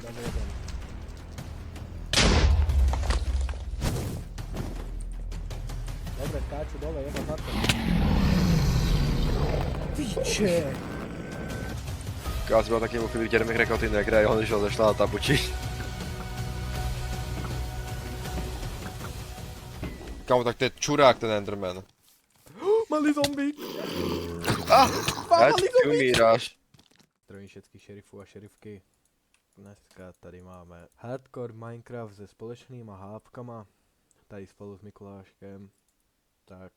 dám jeden. Dobre, skáču dole, jeba za to. Piče! Káz byl taky chvíli vidět mi rekoty negra, on šel zašla na tabuči. Kámo, tak to je čurák ten Enderman. Malý zombík! Ať ty umíráš. Zdravím všetkých šerifů a šerifky. Dneska tady máme Hardcore Minecraft se společnýma hápkama. Tady spolu s Mikuláškem. Tak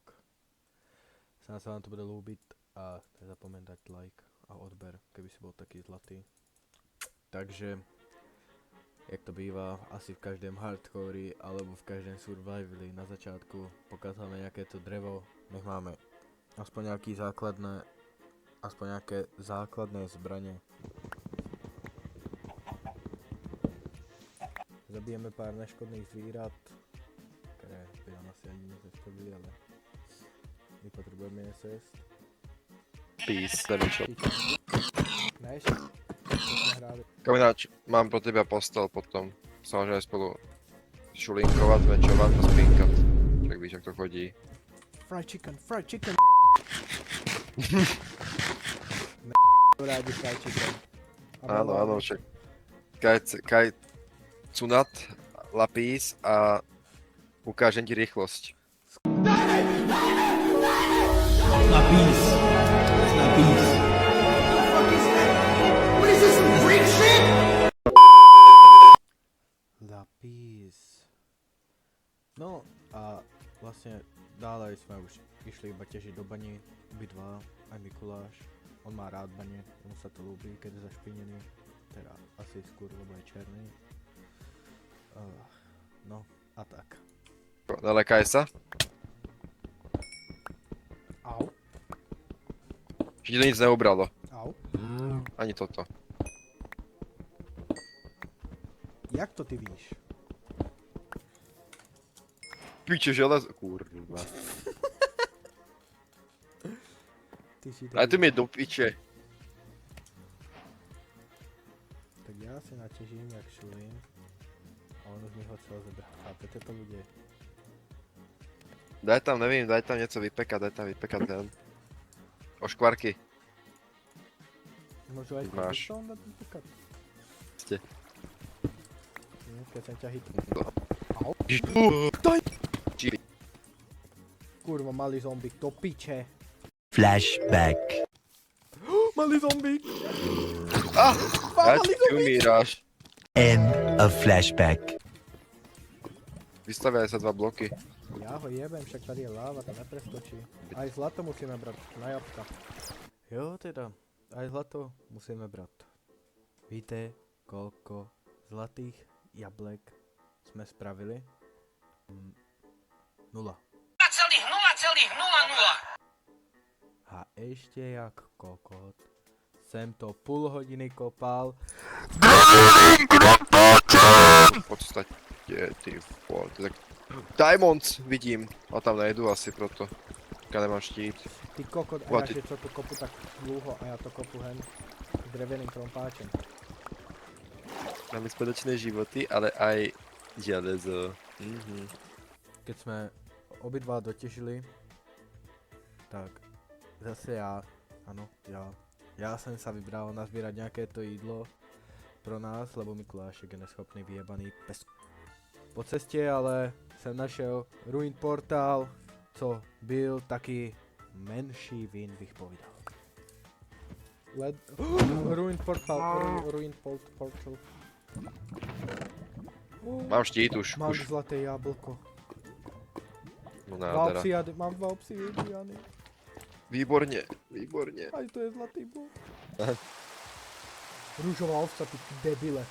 snad se vám to bude ľúbiť a nezapomeň dať like a odber, keby si bol taký zlatý. Takže, jak to bývá, asi v každém hardcore alebo v každém survivali na začátku pokázáme nejaké to drevo, nech máme aspoň nejaké základné zbraně. Zabijeme pár neškodných zvířat, které by nám asi ani nezeškodili, ale my potřebujeme je sést. Peace, nevyšel. Než? Co jsme hráli? Kamináč, mám pro tebe postel potom. Samozřejmě spolu šulinkovat, večovat a spínkat. Tak víš, jak to chodí. Fried chicken! Rádi fried chicken. Áno, však. Kaj cunat, lapís a ukážem ti rýchlosť. Lapis. Lapis. What is this, some Greek shit? Lapis. No a vlastně dále jsme už išli iba těžit do bani, obidva, aj Mikuláš. On má rád baně, mu se to ľúbí, keď je zašpinený. Teda asi skôr, lebo je černý. No a tak. Nelekaj sa. Au. Že ti to nic neubralo. Au. Ani toto. Jak to ty víš? Piče železo. Kurva. Ty si Ale ty mi do piče. Tak já si natěžím jak šulím. A on už mi ho celé zebrá. Chápete to ľudia? Daj tam, nevím, daj tam něco vypekat ten. Oškvarky. Môžu aj Máš. kondicón dať vypekať? Ste. Keď som ťa hitol. No. Au. Daj! Kurva, malý zombík, do piče. Flashback. Malý zombík! Ať ty umíráš. End of flashback. Vystaviaj sa 2 bloky. Já ho jebem, však tady je láva, to nepreskočí. Aj zlato musíme brať, na jabka. Jo teda, aj zlato musíme brať. Víte, koľko zlatých jablek jsme spravili? 0. 0,0,00. A ještě jak kokot jsem to půl hodiny kopal. V podstatě, ty vole, tak... Diamonds vidím, a tam najdu asi proto. Já nemám štít. Ty kokot, a já co tu kopu tak dlouho a já to kopu hen s dreveným krompáčem. Máme společné životy, ale aj železo. Keď jsme obidva dotěžili, tak zase já jsem se vybral nazbírat nějaké to jídlo pro nás, lebo Mikulášek je neschopný vyjebaný pes. Po cestě ale jsem našel Ruin Portal, co byl taky menší win, bych povídal. Ruin Portal. Mám štít už. Mám zlaté jablko. No nádhera. Mám 2 obsidiany. Výborně. Aj to je zlatý blok. Růžová ovca, ty debile.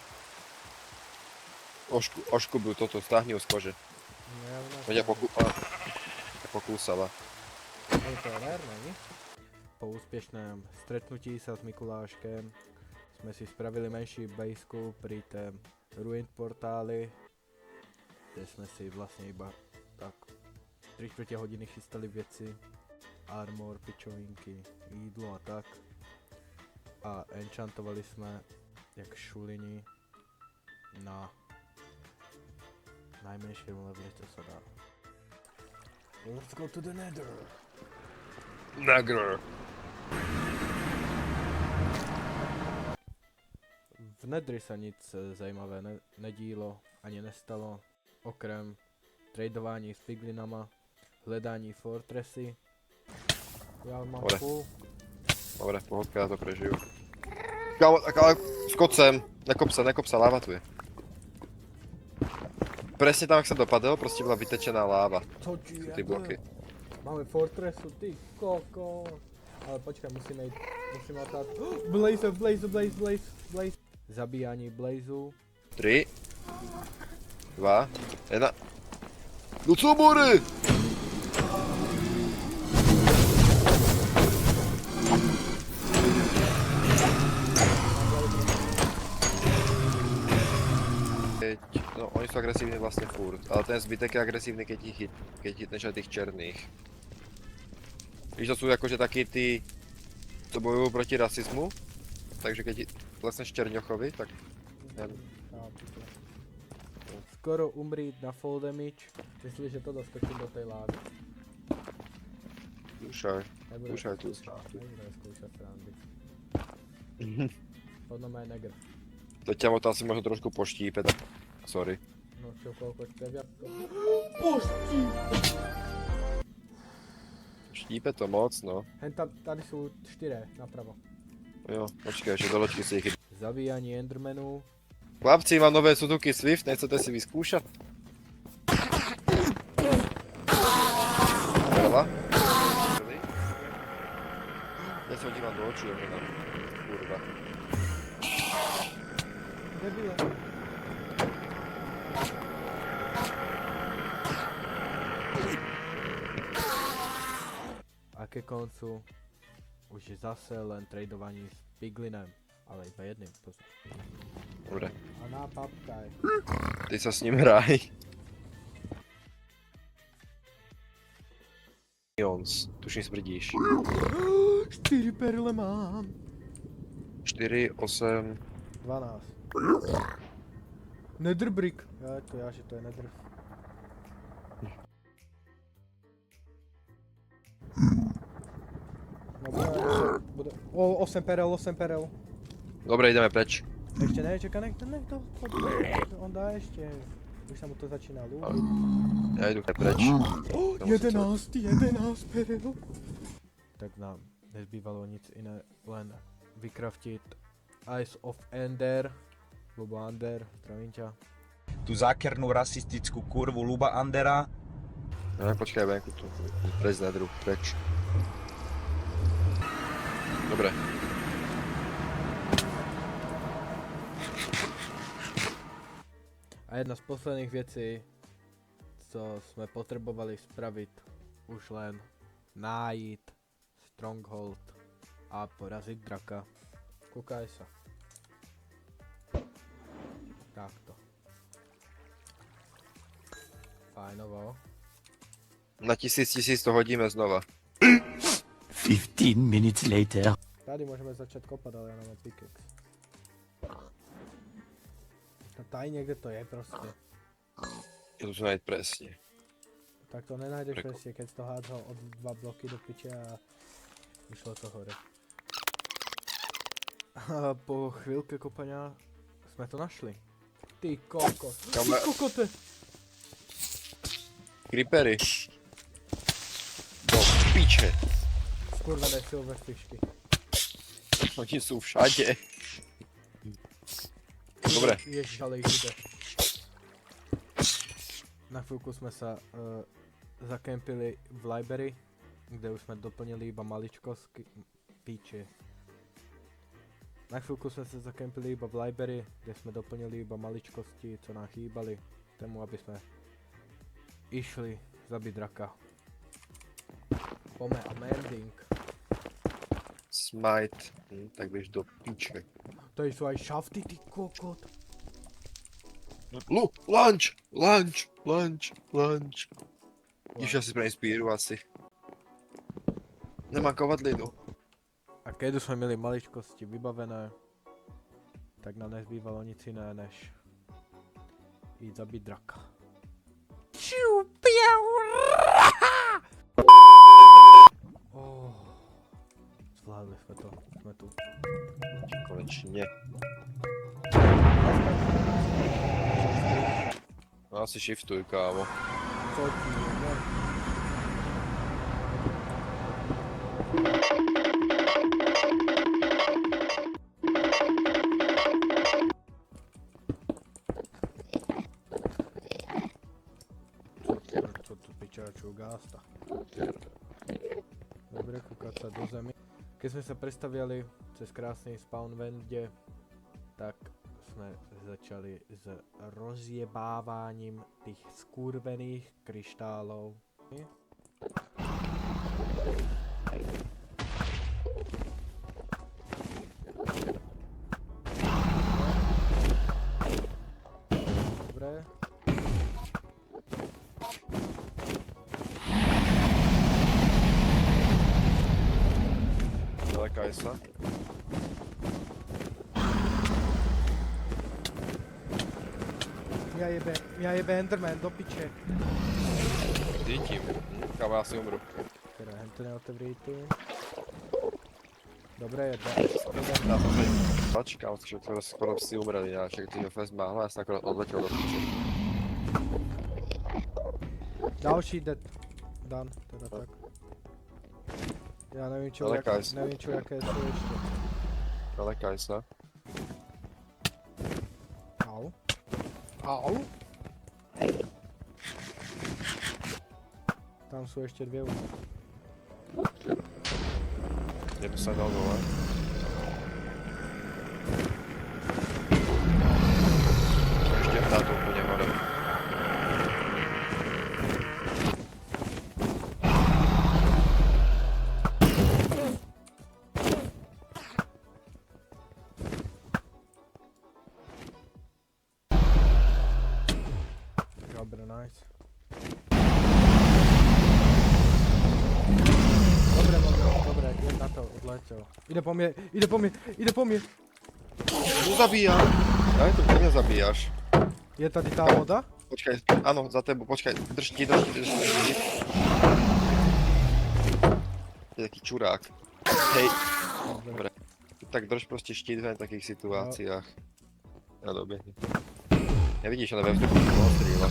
Ošku byl toto, stáhni ho z kože. To tě pokúsala. Ale to je rare, není? Po úspěšném stretnutí sa s Mikuláškem jsme si spravili menší bejsku pri tém Ruin Portáli, kde jsme si vlastně iba tak 3/4 hodiny chystali věci, armor, pičovinky, jídlo a tak. A enchantovali jsme jak šulini na najmenším leveli, co se dá. Let's go to the nether. Nagr. V Nedry se nic zajímavé nedílo, ani nestalo, okrem tradování s piglinama, hledání fortressy. Já mám Dobre. full. Dobre, pohodka, já to prežiju. Kámo, tak ale skot sem. Nekop sa, láva tu je. Presne tam, jak jsem dopadl, prostě byla vytečená láva. Co ti Ty bloky. Máme fortressu, ty koko. Ale počkej, musíme atát. Blaze. Zabíjání blazu. 3, 2, 1. No co, Bory? No, oni jsou agresívni vlastně furt, ale ten zbytek je agresívny, keď hitneš aj tých černých. Víš, to jsou jakože taky ty, co bojují proti rasismu, takže keď lesneš černochovi, tak Skoro umřít na full damage, myslíš, že to doskočím do té lávy. Skúšaj tu. Nebude zkoušet srandy. Podle mě negr. To ťa to asi možno trošku poštípe, tak sorry. No čo, koľko šťaviatko. Štípe to moc, no. Tady jsou 4 napravo. Jo, počkej, ešte do loďky si ich chytím. Zabíjání endermanů. Chlapci, mám nové Suzuki Swift, nechcete si vyskúšať? Veľa? Ja sa dívam do očí, tam. Kurva. Debile. A ke koncu už je zase len tradování s piglinem, ale iba jedným. Dobre, A na papkaj. ty sa s ním hraj. Jons, tuším smrdíš. 4 perle mám. 4, 8... 12. Nether brick. Já, že to je nether. No bude 8 perel. Dobre, ideme preč. Ještě ne, čekaj, nech to, on dá ještě. Už se mu to začíná lůvit. Ja idu preč. 11 perel. Tak nám nezbývalo nic jiné, len vykraftit Eyes of Ender. Lubo Ander, zdravím ťa. Tu zákernú rasistickú kurvu Luba Andera. No, počkaj, venku tu. Preč z nedru, preč. Dobre. A jedna z posledních věcí, co jsme potřebovali spravit, už len najít Stronghold a porazit draka. Koukaj se. Takto. Fajnovo. Na 1000 to hodíme znova. 15 minutes later. Tady můžeme začít kopat, ale já nemám pickaxe. No tady někde to je prostě. Ja to tu najít presne. Tak to nenajdeš Preko. prostě, keď to hádal od 2 bloky do piče a vyšlo to hore. A po chvilke kopania jsme to našli. Ty kokos. Ty Kame- kokote. Creepery. Do piče. Skurvené silverfishky. Oni sú všade. Dobre. Ježiš, ale jich jde. Na chvilku jsme se zakempili v library, kde už jsme doplnili iba maličkostky. Píči. Na chvilku jsme se zakempili iba v library, kde jsme doplnili iba maličkosti, co nám chýbali, k tomu, aby jsme išli zabít draka. Pome amending. Smite. Tak běž do piče. Tady jsou aj šafty, ty kokot. Lunch. Když já si spravím spíru asi. Nemám kovadlinu. A keď jsme měli maličkosti vybavené, tak nám nezbývalo nic jiné, než jít zabít draka. Oh, zvládli jsme to, jsme tu. Konečně. No asi shiftuj, kámo. Co ti jde? Co tu pičáčů gásta? Dobre, kúkať sa do zemi. Keď sme sa prestaviali cez krásny spawn vende, tak sme začali s rozjebáváním tých skurvených kryštálov. Dobre. Nelekaj sa. Mňa jebe Enderman do piče. Cítim. Kámo, já si umru. Teda hento neotevřít. Dobré, jebe. Já jsem tady počkal, že skoro si umrel jinak, že ty ho fest máhla, já jsem akorát odletěl do piče. Další dead. Dan, teda tak. Já nevím čo, Nelekaj sa. nevím čo, jaké jsou ještě. Nelekaj sa. Au. Au. Tam jsou ještě dvě. Jedu se dal dole. Ještě tátu úplně hore. Dobré, nice. Dobré, jen na to, odletěl. Jde po mě, jde po mě, jde po mě. Tu zabíjam. Daj to, mě zabíjaš. Je tady ta voda? Počkaj, ano, za tebou, počkaj, drž ti. Je taký čurák. Hej. Dobre. Tak drž prostě štít v takých situáciách. Já doběhni. Nevidíš, ale ve vzduchu toho strýla.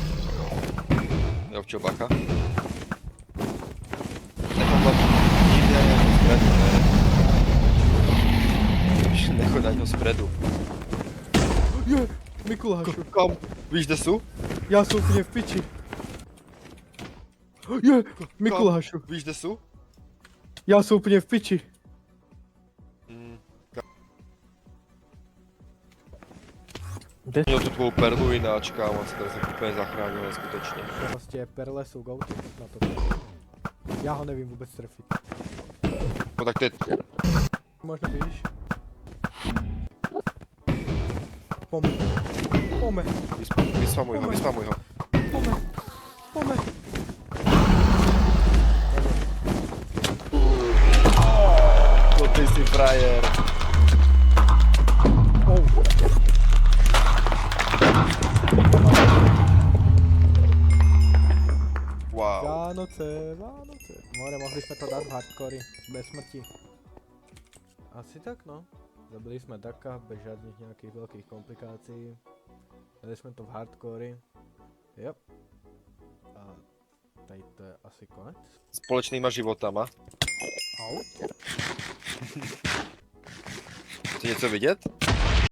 Jo, včo bacha. Nechom to nikde jako spredu, ne? Nechod na něho spredu. Je, Mikulášu. Kam? Víš, kde jsou? Já jsem úplně v piči. Je, Mikulášu. Víš, kde jsou? Já jsem úplně v piči. Měl tu tvou perlu jináč, kámo, se tady se úplně zachránil neskutečně. Prostě perle jsou gauty na to. Já ho nevím vůbec trefit. No tak to je... Možná víš. Pome. Pome. Vyspamuj ho. Pome. Pome. To ty jsi frajer. Oh. Wow. Vánoce, Vánoce. More, mohli jsme to dát v hardcore, bez smrti. Asi tak, no. Zabili jsme Daka bez žádných nějakých velkých komplikací. Dali jsme to v hardcore. Yep. A tady to je asi konec. Společnýma životama. Au. Chci něco vidět?